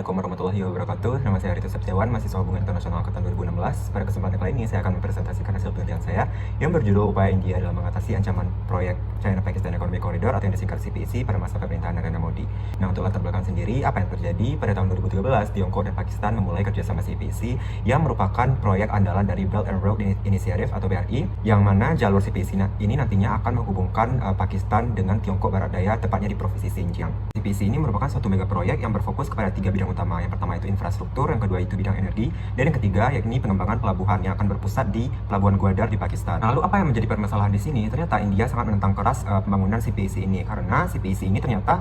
Assalamualaikum warahmatullahi wabarakatuh. Nama saya Ritu Septiawan, mahasiswa Hubungan Internasional Angkatan 2016. Pada kesempatan kali ini saya akan mempresentasikan hasil penelitian saya yang berjudul Upaya India dalam mengatasi ancaman proyek China-Pakistan Economic Corridor atau yang disingkat CPEC pada masa pemerintahan Narendra Modi. Nah, untuk latar belakang sendiri, apa yang terjadi pada tahun 2013, Tiongkok dan Pakistan memulai kerjasama CPEC yang merupakan proyek andalan dari Belt and Road Initiative atau BRI, yang mana jalur CPEC ini nantinya akan menghubungkan Pakistan dengan Tiongkok Barat Daya, tepatnya di Provinsi Xinjiang. CPEC ini merupakan suatu mega proyek yang berfokus kepada 3 bidang utama. Yang pertama itu infrastruktur, yang kedua itu bidang energi, dan yang ketiga yakni pengembangan pelabuhan yang akan berpusat di Pelabuhan Gwadar di Pakistan. Nah, lalu apa yang menjadi permasalahan di sini? Ternyata India sangat menentang keras pembangunan CPEC ini karena CPEC ini ternyata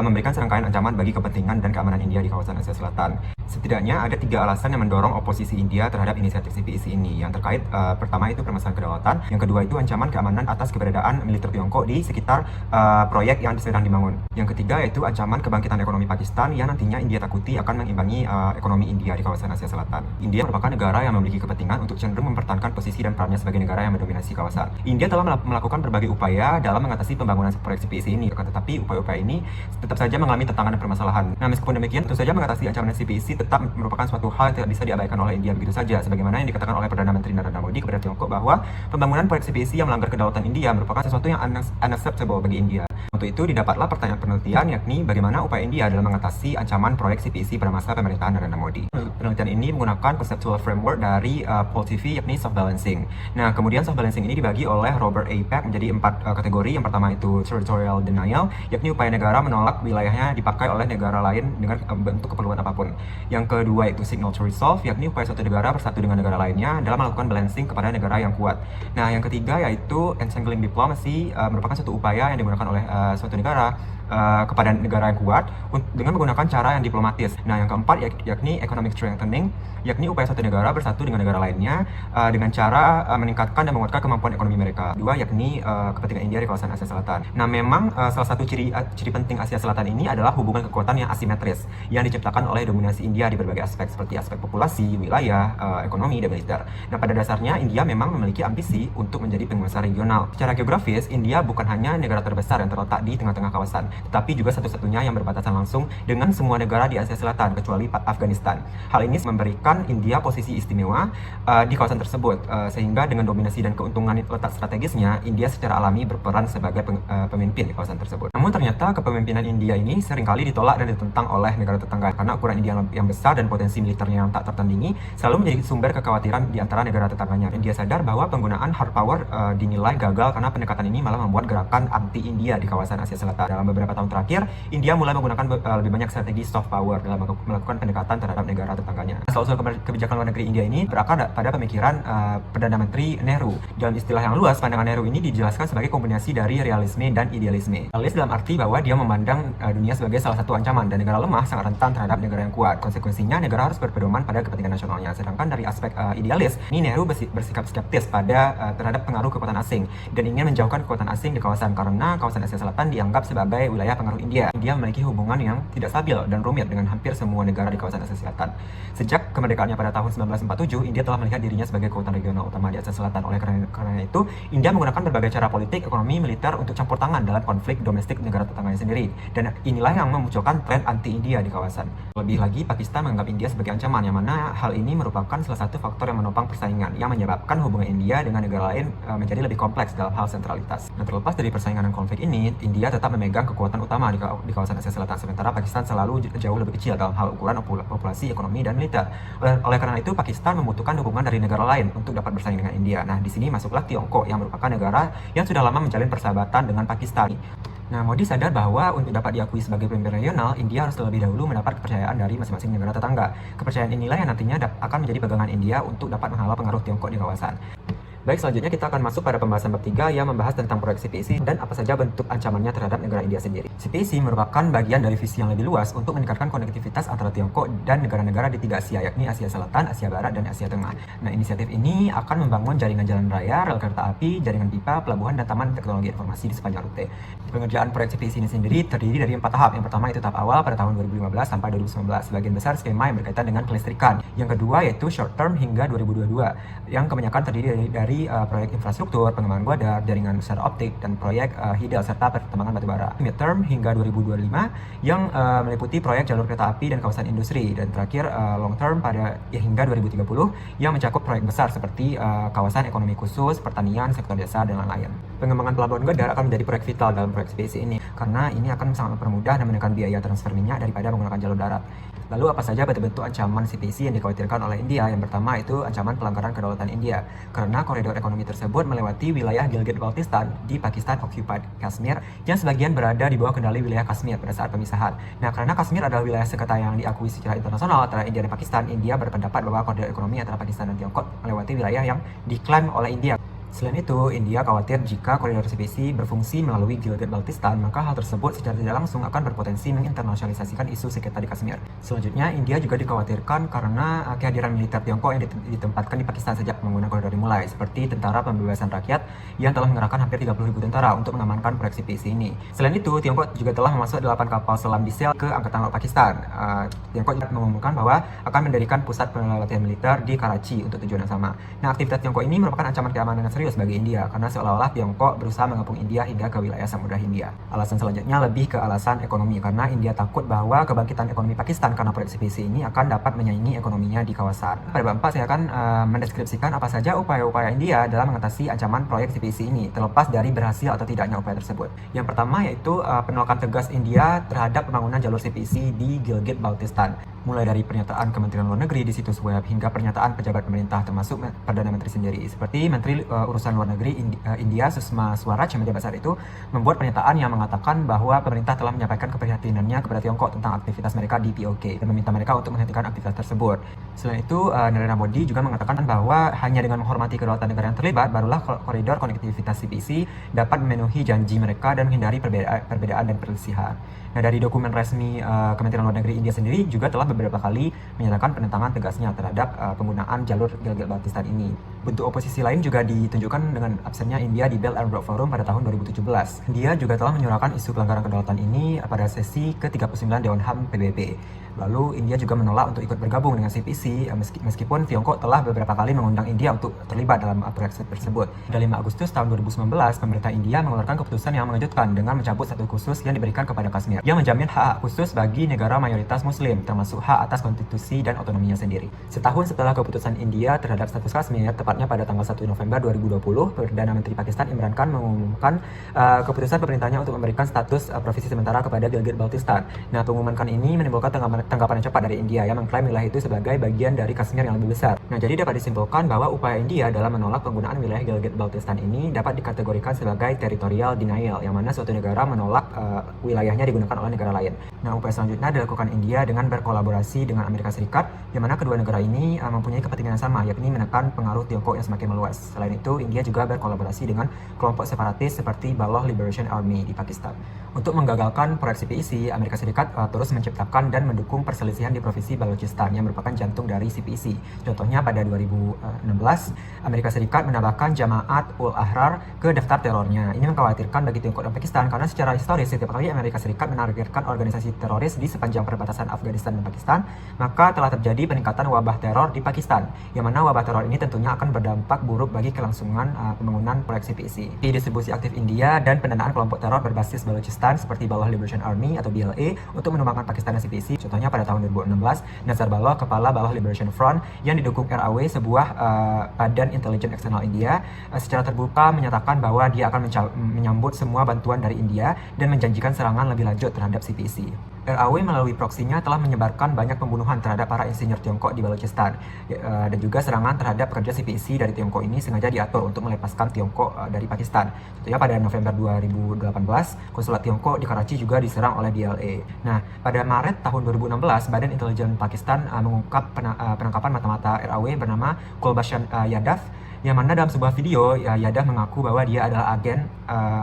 memberikan serangkaian ancaman bagi kepentingan dan keamanan India di kawasan Asia Selatan. Setidaknya ada 3 alasan yang mendorong oposisi India terhadap inisiatif CPEC ini. Yang terkait pertama itu permasalahan kedaulatan, yang kedua itu ancaman keamanan atas keberadaan militer Tiongkok di sekitar proyek yang sedang dibangun. Yang ketiga yaitu ancaman kebangkitan ekonomi Pakistan yang nantinya India takuti akan mengimbangi ekonomi India di kawasan Asia Selatan. India merupakan negara yang memiliki kepentingan untuk cenderung mempertahankan posisi dan perannya sebagai negara yang mendominasi kawasan. India telah melakukan berbagai upaya dalam mengatasi pembangunan proyek CPEC ini, tetapi upaya-upaya ini tetap saja mengalami tantangan dan permasalahan. Nah, meskipun demikian, tentu saja mengatasi ancaman CPEC tetap merupakan suatu hal yang tidak bisa diabaikan oleh India begitu saja, sebagaimana yang dikatakan oleh Perdana Menteri Narendra Modi kepada Tiongkok bahwa pembangunan proyek CPEC yang melanggar kedaulatan India merupakan sesuatu yang unacceptable bagi India. Untuk itu didapatlah pertanyaan penelitian, yakni bagaimana upaya India dalam mengatasi ancaman proyek CPEC pada masa pemerintahan Narendra Modi. Penelitian ini menggunakan conceptual framework dari Paul TV, yakni soft balancing. Nah, kemudian soft balancing ini dibagi oleh Robert A. Peck menjadi 4 kategori. Yang pertama itu territorial denial, yakni upaya negara menolak wilayahnya dipakai oleh negara lain dengan bentuk keperluan apapun. Yang kedua itu signal to resolve, yakni upaya suatu negara bersatu dengan negara lainnya dalam melakukan balancing kepada negara yang kuat. Nah, yang ketiga yaitu entangling diplomacy, merupakan suatu upaya yang digunakan oleh suatu negara kepada negara yang kuat dengan menggunakan cara yang diplomatis. Nah, yang keempat yakni economic strengthening, yakni upaya suatu negara bersatu dengan negara lainnya dengan cara meningkatkan dan menguatkan kemampuan ekonomi mereka. Dua yakni kepentingan India di kawasan Asia Selatan. Nah, memang salah satu ciri penting Asia Selatan ini adalah hubungan kekuatan yang asimetris yang diciptakan oleh dominasi India di berbagai aspek seperti aspek populasi, wilayah, ekonomi, dan militer. Nah, pada dasarnya India memang memiliki ambisi untuk menjadi penguasa regional. Secara geografis, India bukan hanya negara terbesar yang terletak di tengah-tengah kawasan, tetapi juga satu-satunya yang berbatasan langsung dengan semua negara di Asia Selatan kecuali Afghanistan. Hal ini memberikan India posisi istimewa di kawasan tersebut, sehingga dengan dominasi dan keuntungan letak strategisnya, India secara alami berperan sebagai pemimpin di kawasan tersebut. Namun ternyata kepemimpinan India ini seringkali ditolak dan ditentang oleh negara tetangga karena ukuran India yang besar dan potensi militernya yang tak tertandingi selalu menjadi sumber kekhawatiran di antara negara tetangganya. India sadar bahwa penggunaan hard power dinilai gagal karena pendekatan ini malah membuat gerakan anti India di kawasan Asia Selatan. Dalam beberapa tahun terakhir, India mulai menggunakan lebih banyak strategi soft power dalam melakukan pendekatan terhadap negara tetangganya. Asal-usul kebijakan luar negeri India ini berakar pada pemikiran Perdana Menteri Nehru. Dalam istilah yang luas, pandangan Nehru ini dijelaskan sebagai kombinasi dari realisme dan idealisme. Realis dalam arti bahwa dia memandang dunia sebagai salah satu ancaman dan negara lemah sangat rentan terhadap negara yang kuat. Konsekuensinya, negara harus berpedoman pada kepentingan nasionalnya. Sedangkan dari aspek idealis, ini Nehru bersikap skeptis terhadap pengaruh kekuatan asing dan ingin menjauhkan kekuatan asing di kawasan karena kawasan Asia Selatan dianggap sebagai wilayah pengaruh India. India memiliki hubungan yang tidak stabil dan rumit dengan hampir semua negara di kawasan Asia Selatan. Sejak kemerdekaannya pada tahun 1947, India telah melihat dirinya sebagai kekuatan regional utama di Asia Selatan. Oleh karena itu, India menggunakan berbagai cara politik, ekonomi, militer untuk campur tangan dalam konflik domestik negara tetangganya sendiri. Dan inilah yang memunculkan tren anti-India di kawasan. Lebih lagi, Pakistan menganggap India sebagai ancaman, yang mana hal ini merupakan salah satu faktor yang menopang persaingan, yang menyebabkan hubungan India dengan negara lain menjadi lebih kompleks dalam hal sentralitas. Nah, terlepas dari persaingan dan konflik ini, India tetap memegang kekuatan utama di kawasan Asia Selatan, sementara Pakistan selalu jauh lebih kecil dalam hal ukuran populasi, ekonomi, dan militer. Oleh karena itu, Pakistan membutuhkan dukungan dari negara lain untuk dapat bersaing dengan India. Nah, di sini masuklah Tiongkok yang merupakan negara yang sudah lama menjalin persahabatan dengan Pakistan. Nah, Modi sadar bahwa untuk dapat diakui sebagai pemimpin regional, India harus terlebih dahulu mendapat kepercayaan dari masing-masing negara tetangga. Kepercayaan inilah yang nantinya akan menjadi pegangan India untuk dapat menghalau pengaruh Tiongkok di kawasan. Baik, selanjutnya kita akan masuk pada pembahasan bab 3 yang membahas tentang proyek CPEC dan apa saja bentuk ancamannya terhadap negara India sendiri. CPEC merupakan bagian dari visi yang lebih luas untuk meningkatkan konektivitas antara Tiongkok dan negara-negara di 3 Asia, yakni Asia Selatan, Asia Barat, dan Asia Tengah. Nah, inisiatif ini akan membangun jaringan jalan raya, rel kereta api, jaringan pipa, pelabuhan, dan taman teknologi informasi di sepanjang rute. Pengerjaan proyek CPEC ini sendiri terdiri dari 4 tahap. Yang pertama itu tahap awal pada tahun 2015 sampai 2019. Sebagian besar skema yang berkaitan dengan kelistrikan. Yang kedua yaitu short term hingga 2022, yang kebanyakan terdiri dari dari proyek infrastruktur, pengembangan guadar, jaringan secara optik, dan proyek hidal serta pertambangan batubara. Mid-term hingga 2025 yang meliputi proyek jalur kereta api dan kawasan industri, dan terakhir long term pada hingga 2030 yang mencakup proyek besar seperti kawasan ekonomi khusus, pertanian, sektor jasa, dan lain-lain. Pengembangan pelabuhan guadar akan menjadi proyek vital dalam proyek CPIC ini karena ini akan sangat mempermudah dan menekan biaya transfer minyak daripada menggunakan jalur darat. Lalu apa saja bentuk-bentuk ancaman CPIC yang dikhawatirkan oleh India? Yang pertama itu ancaman pelanggaran kedaulatan India, karena koridor ekonomi tersebut melewati wilayah Gilgit-Baltistan di Pakistan Occupied Kashmir yang sebagian berada di bawah kendali wilayah Kashmir pada saat pemisahan. Nah, karena Kashmir adalah wilayah sekata yang diakui secara internasional antara India dan Pakistan, India berpendapat bahwa koridor ekonomi antara Pakistan dan Tiongkok melewati wilayah yang diklaim oleh India. Selain itu, India khawatir jika koridor CPIC berfungsi melalui Gilgit-Baltistan, maka hal tersebut secara tidak langsung akan berpotensi menginternasionalisasikan isu sengketa di Kashmir. Selanjutnya, India juga dikhawatirkan karena kehadiran militer Tiongkok yang ditempatkan di Pakistan sejak pembangunan koridor dimulai, seperti Tentara Pembebasan Rakyat yang telah mengerahkan hampir 30.000 tentara untuk mengamankan proyek CPIC ini. Selain itu, Tiongkok juga telah memasuk 8 kapal selam diesel ke Angkatan Laut Pakistan. Tiongkok juga mengumumkan bahwa akan mendirikan pusat pelatihan militer di Karachi untuk tujuan yang sama. Nah, aktivitas Tiongkok ini merupakan ancaman keamanan serius bagi India karena seolah-olah Tiongkok berusaha mengepung India hingga ke wilayah Samudra Hindia. Alasan selanjutnya lebih ke alasan ekonomi karena India takut bahwa kebangkitan ekonomi Pakistan karena proyek CPIC ini akan dapat menyaingi ekonominya di kawasan. Pada bab 4 saya akan mendeskripsikan apa saja upaya-upaya India dalam mengatasi ancaman proyek CPIC ini terlepas dari berhasil atau tidaknya upaya tersebut. Yang pertama yaitu penolakan tegas India terhadap pembangunan jalur CPIC di Gilgit-Baltistan. Mulai dari pernyataan Kementerian Luar Negeri di situs web hingga pernyataan pejabat pemerintah termasuk Perdana Menteri sendiri. Seperti Menteri Urusan Luar Negeri India Sushma Swaraj yang menjabat saat itu membuat pernyataan yang mengatakan bahwa pemerintah telah menyampaikan keprihatinannya kepada Tiongkok tentang aktivitas mereka di POK dan meminta mereka untuk menghentikan aktivitas tersebut. Selain itu, Narendra Modi juga mengatakan bahwa hanya dengan menghormati kedaulatan negara yang terlibat, barulah koridor konektivitas CPIC dapat memenuhi janji mereka dan menghindari perbedaan dan perselisihan. Nah, dari dokumen resmi Kementerian Luar Negeri India sendiri juga telah beberapa kali menyatakan penentangan tegasnya terhadap penggunaan jalur Gilgit-Baltistan ini. Bentuk oposisi lain juga ditunjukkan dengan absennya India di Belt and Road Forum pada tahun 2017. India juga telah menyuarakan isu pelanggaran kedaulatan ini pada sesi ke-39 Dewan HAM PBB. Lalu India juga menolak untuk ikut bergabung dengan CPIC meskipun Tiongkok telah beberapa kali mengundang India untuk terlibat dalam proyek tersebut. Pada 5 Agustus tahun 2019, pemerintah India mengeluarkan keputusan yang mengejutkan dengan mencabut status khusus yang diberikan kepada Kashmir, yang menjamin hak khusus bagi negara mayoritas Muslim, termasuk hak atas konstitusi dan otonominya sendiri. Setahun setelah keputusan India terhadap status Kashmir, tepatnya pada tanggal 1 November 2020, Perdana Menteri Pakistan Imran Khan mengumumkan keputusan pemerintahnya untuk memberikan status provinsi sementara kepada Gilgit-Baltistan. Nah, pengumuman Khan ini menimbulkan tanggapan yang cepat dari India yang mengklaim wilayah itu sebagai bagian dari Kashmir yang lebih besar. Nah, jadi dapat disimpulkan bahwa upaya India dalam menolak penggunaan wilayah Gilgit-Baltistan ini dapat dikategorikan sebagai territorial denial, yang mana suatu negara menolak wilayahnya digunakan oleh negara lain. Nah, upaya selanjutnya dilakukan India dengan berkolaborasi dengan Amerika Serikat, yang mana kedua negara ini mempunyai kepentingan yang sama, yakni menekan pengaruh Tiongkok yang semakin meluas. Selain itu, India juga berkolaborasi dengan kelompok separatis seperti Baloch Liberation Army di Pakistan. Untuk menggagalkan proyek CPIC, Amerika Serikat terus menciptakan dan mendukung perselisihan di provinsi Balochistan yang merupakan jantung dari CPIC. Contohnya pada 2016, Amerika Serikat menambahkan Jamaat ul Ahrar ke daftar terornya. Ini mengkhawatirkan bagi Tiongkok dan Pakistan karena secara historis setiap kali Amerika Serikat menargetkan organisasi teroris di sepanjang perbatasan Afghanistan dan Pakistan, maka telah terjadi peningkatan wabah teror di Pakistan, yang mana wabah teror ini tentunya akan berdampak buruk bagi kelangsungan pembangunan proyek CPIC. Di distribusi aktif India dan pendanaan kelompok teror berbasis Balochistan seperti Baloch Liberation Army atau BLA untuk menumbangkan Pakistan dan CPIC. Contohnya pada tahun 2016, Nazar Baloch, kepala Baloch Liberation Front yang didukung RAW, sebuah badan intelijen eksternal India, secara terbuka menyatakan bahwa dia akan menyambut semua bantuan dari India dan menjanjikan serangan lebih lanjut terhadap CPIC. RAW melalui proksinya telah menyebarkan banyak pembunuhan terhadap para insinyur Tiongkok di Balochistan, dan juga serangan terhadap pekerja CPIC dari Tiongkok ini sengaja diatur untuk melepaskan Tiongkok dari Pakistan. Contohnya pada November 2018, konsulat Tiongkok di Karachi juga diserang oleh BLA. Nah, pada Maret tahun 2016, Badan Intelijen Pakistan mengungkap penangkapan mata-mata RAW bernama Kulbashan Yadav, yang mana dalam sebuah video Yadav mengaku bahwa dia adalah agen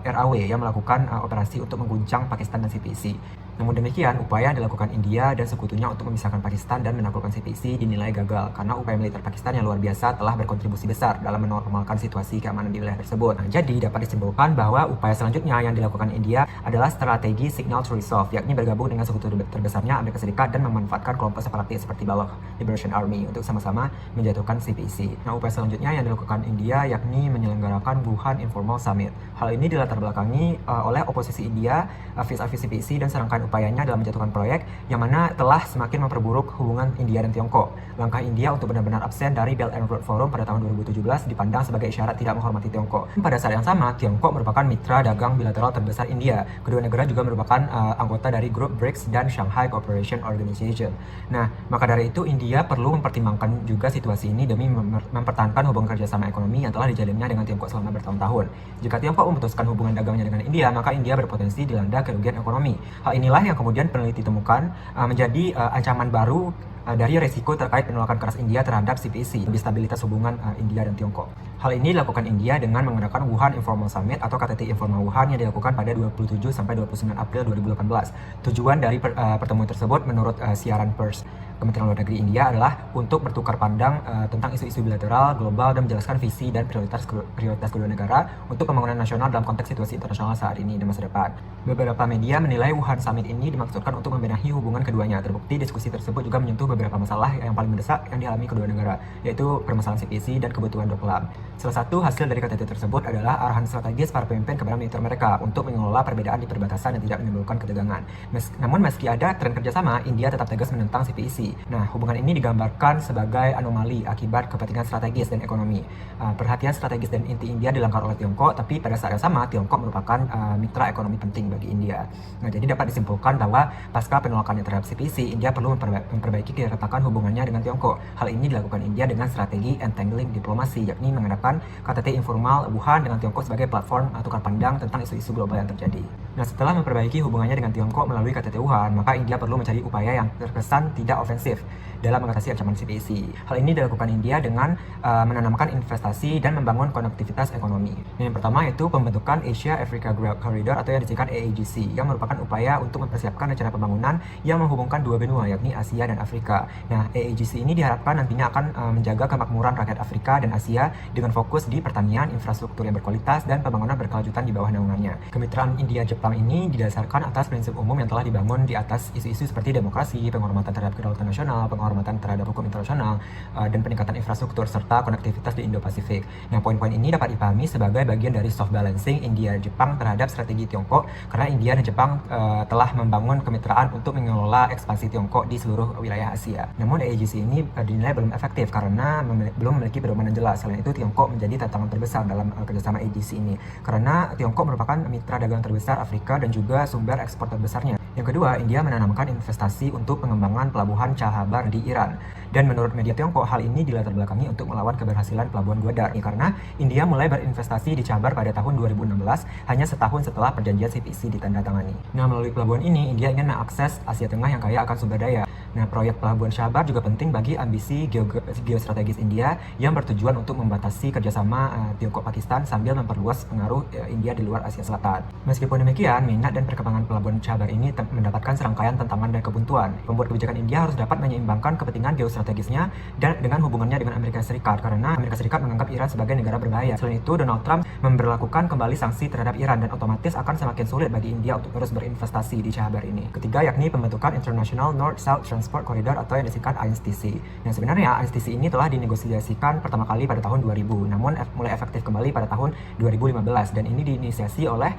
RAW yang melakukan operasi untuk mengguncang Pakistan dan CPIC. Namun demikian, upaya yang dilakukan India dan sekutunya untuk memisahkan Pakistan dan menaklukkan CPC dinilai gagal karena upaya militer Pakistan yang luar biasa telah berkontribusi besar dalam menormalkan situasi keamanan di wilayah tersebut. Nah, jadi dapat disimpulkan bahwa upaya selanjutnya yang dilakukan India adalah strategi signal to resolve, yakni bergabung dengan sekutu terbesarnya Amerika Serikat dan memanfaatkan kelompok separatis seperti Baloch Liberation Army untuk sama-sama menjatuhkan CPC. Nah, upaya selanjutnya yang dilakukan India yakni menyelenggarakan Wuhan Informal Summit. Hal ini dilatar belakangi oleh oposisi India vis-a-vis CPC dan serangkaian upayanya dalam menjatuhkan proyek yang mana telah semakin memperburuk hubungan India dan Tiongkok. Langkah India untuk benar-benar absen dari Belt and Road Forum pada tahun 2017 dipandang sebagai isyarat tidak menghormati Tiongkok. Pada saat yang sama, Tiongkok merupakan mitra dagang bilateral terbesar India. Kedua negara juga merupakan anggota dari grup BRICS dan Shanghai Cooperation Organization. Nah, maka dari itu India perlu mempertimbangkan juga situasi ini demi mempertahankan hubungan kerjasama ekonomi yang telah dijalinnya dengan Tiongkok selama bertahun-tahun. Jika Tiongkok memutuskan hubungan dagangnya dengan India, maka India berpotensi dilanda kerugian ekonomi. Hal inilah yang kemudian peneliti temukan menjadi ancaman baru dari resiko terkait penolakan keras India terhadap CPC, lebih stabilitas hubungan India dan Tiongkok. Hal ini dilakukan India dengan menggunakan Wuhan Informal Summit atau KTT Informal Wuhan yang dilakukan pada 27 sampai 29 April 2018. Tujuan dari pertemuan tersebut menurut siaran pers Kementerian Luar Negeri India adalah untuk bertukar pandang tentang isu-isu bilateral, global, dan menjelaskan visi dan prioritas kedua negara untuk pembangunan nasional dalam konteks situasi internasional saat ini dan masa depan. Beberapa media menilai Wuhan Summit ini dimaksudkan untuk membenahi hubungan keduanya. Terbukti diskusi tersebut juga menyentuh beberapa masalah yang paling mendesak yang dialami kedua negara, yaitu permasalahan CPC dan kebutuhan Doklam. Salah satu hasil dari KTT tersebut adalah arahan strategis para pemimpin kepada militer mereka untuk mengelola perbedaan di perbatasan yang tidak menimbulkan ketegangan. Namun meski ada tren kerjasama, India tetap tegas menentang CPC. Nah, hubungan ini digambarkan sebagai anomali akibat kepentingan strategis dan ekonomi. Perhatian strategis dan inti India dilanggar oleh Tiongkok, tapi pada saat yang sama Tiongkok merupakan mitra ekonomi penting bagi India. Nah, jadi dapat disimpulkan bahwa pasca penolakannya terhadap CPC, India perlu memperbaiki keretakan hubungannya dengan Tiongkok. Hal ini dilakukan India dengan strategi entangling diplomasi, yakni mengadakan KTT informal Wuhan dengan Tiongkok sebagai platform tukar pandang tentang isu-isu global yang terjadi. Nah, setelah memperbaiki hubungannya dengan Tiongkok melalui KTT Wuhan, maka India perlu mencari upaya yang terkesan tidak ofensif dalam mengatasi ancaman CPC. Hal ini dilakukan India dengan menanamkan investasi dan membangun konektivitas ekonomi. Yang pertama yaitu pembentukan Asia Africa Growth Corridor atau yang disingkat AAGC, yang merupakan upaya untuk mempersiapkan rencana pembangunan yang menghubungkan dua benua, yakni Asia dan Afrika. Nah, AAGC ini diharapkan nantinya akan menjaga kemakmuran rakyat Afrika dan Asia dengan fokus di pertanian, infrastruktur yang berkualitas, dan pembangunan berkelanjutan di bawah naungannya. Kemitraan India-Jepang ini didasarkan atas prinsip umum yang telah dibangun di atas isu-isu seperti demokrasi, penghormatan terhadap kedaulatan nasional, penghormatan terhadap hukum internasional, dan peningkatan infrastruktur serta konektivitas di Indo-Pasifik. Nah, poin-poin ini dapat dipahami sebagai bagian dari soft balancing India-Jepang terhadap strategi Tiongkok, karena India dan Jepang telah membangun kemitraan untuk mengelola ekspansi Tiongkok di seluruh wilayah Asia. Namun AAGC ini dinilai belum efektif karena belum memiliki pedoman yang jelas. Selain itu, Tiongkok menjadi tantangan terbesar dalam kerjasama AAGC ini, karena Tiongkok merupakan mitra dagang terbesar Afrika dan juga sumber ekspor terbesarnya. Yang kedua, India menanamkan investasi untuk pengembangan pelabuhan Chahabar di Iran. Dan menurut media Tiongkok, hal ini dilatar belakangi untuk melawan keberhasilan pelabuhan Gwadar. Karena India mulai berinvestasi di Chahabar pada tahun 2016, hanya setahun setelah perjanjian CPC ditandatangani. Nah, melalui pelabuhan ini, India ingin mengakses Asia Tengah yang kaya akan sumber daya. Nah, proyek pelabuhan Chahabar juga penting bagi ambisi geostrategis India yang bertujuan untuk membatasi kerjasama Tiongkok-Pakistan sambil memperluas pengaruh India di luar Asia Selatan. Meskipun demikian, minat dan perkembangan pelabuhan Chahabar ini mendapatkan serangkaian tantangan dan kebuntuan. Pembuat kebijakan India harus dapat menyeimbangkan kepentingan geostrategisnya dan dengan hubungannya dengan Amerika Serikat, karena Amerika Serikat menganggap Iran sebagai negara berbahaya. Selain itu, Donald Trump memberlakukan kembali sanksi terhadap Iran dan otomatis akan semakin sulit bagi India untuk terus berinvestasi di Chahabar ini. Ketiga, yakni pembentukan International North-South Transport Corridor atau yang disingkat INSTC. Nah, sebenarnya INSTC ini telah dinegosiasikan pertama kali pada tahun 2000, namun mulai efektif kembali pada tahun 2015, dan ini diinisiasi oleh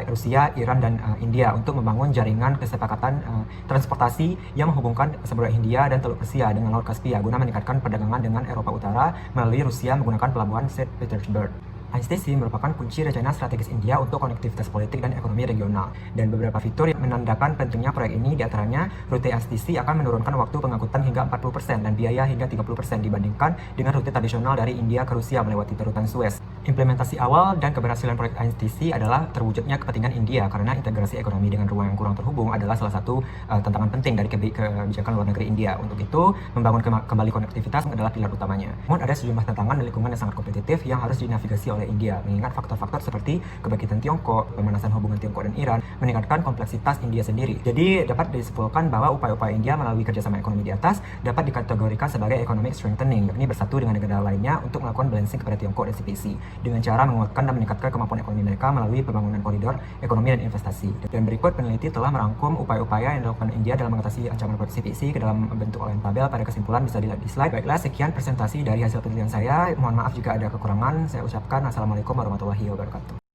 Rusia, Iran, dan India untuk membangun jaringan kesepakatan transportasi yang menghubungkan Samudra Hindia dan Teluk Persia dengan Laut Kaspia guna meningkatkan perdagangan dengan Eropa Utara melalui Rusia menggunakan pelabuhan St. Petersburg. INSTC merupakan kunci rencana strategis India untuk konektivitas politik dan ekonomi regional, dan beberapa fitur yang menandakan pentingnya proyek ini, diantaranya rute INSTC akan menurunkan waktu pengangkutan hingga 40% dan biaya hingga 30% dibandingkan dengan rute tradisional dari India ke Rusia melewati Lautan Suez. Implementasi awal dan keberhasilan proyek ITC adalah terwujudnya kepentingan India karena integrasi ekonomi dengan ruang yang kurang terhubung adalah salah satu tantangan penting dari kebijakan luar negeri India. Untuk itu, membangun kembali konektivitas adalah pilar utamanya. Namun ada sejumlah tantangan dan lingkungan yang sangat kompetitif yang harus dinavigasi oleh India, mengingat faktor-faktor seperti kebangkitan Tiongkok, pemanasan hubungan Tiongkok dan Iran, meningkatkan kompleksitas India sendiri. Jadi dapat disimpulkan bahwa upaya-upaya India melalui kerjasama ekonomi di atas dapat dikategorikan sebagai economic strengthening, yakni bersatu dengan negara lainnya untuk melakukan balancing kepada Tiongkok dan CPC, dengan cara menguatkan dan meningkatkan kemampuan ekonomi mereka melalui pembangunan koridor ekonomi dan investasi. Dan berikut peneliti telah merangkum upaya-upaya yang dilakukan India dalam mengatasi ancaman proyek CPC ke dalam bentuk online tabel. Pada kesimpulan bisa dilihat di slide. Baiklah, sekian presentasi dari hasil penelitian saya. Mohon maaf jika ada kekurangan. Saya ucapkan assalamualaikum warahmatullahi wabarakatuh.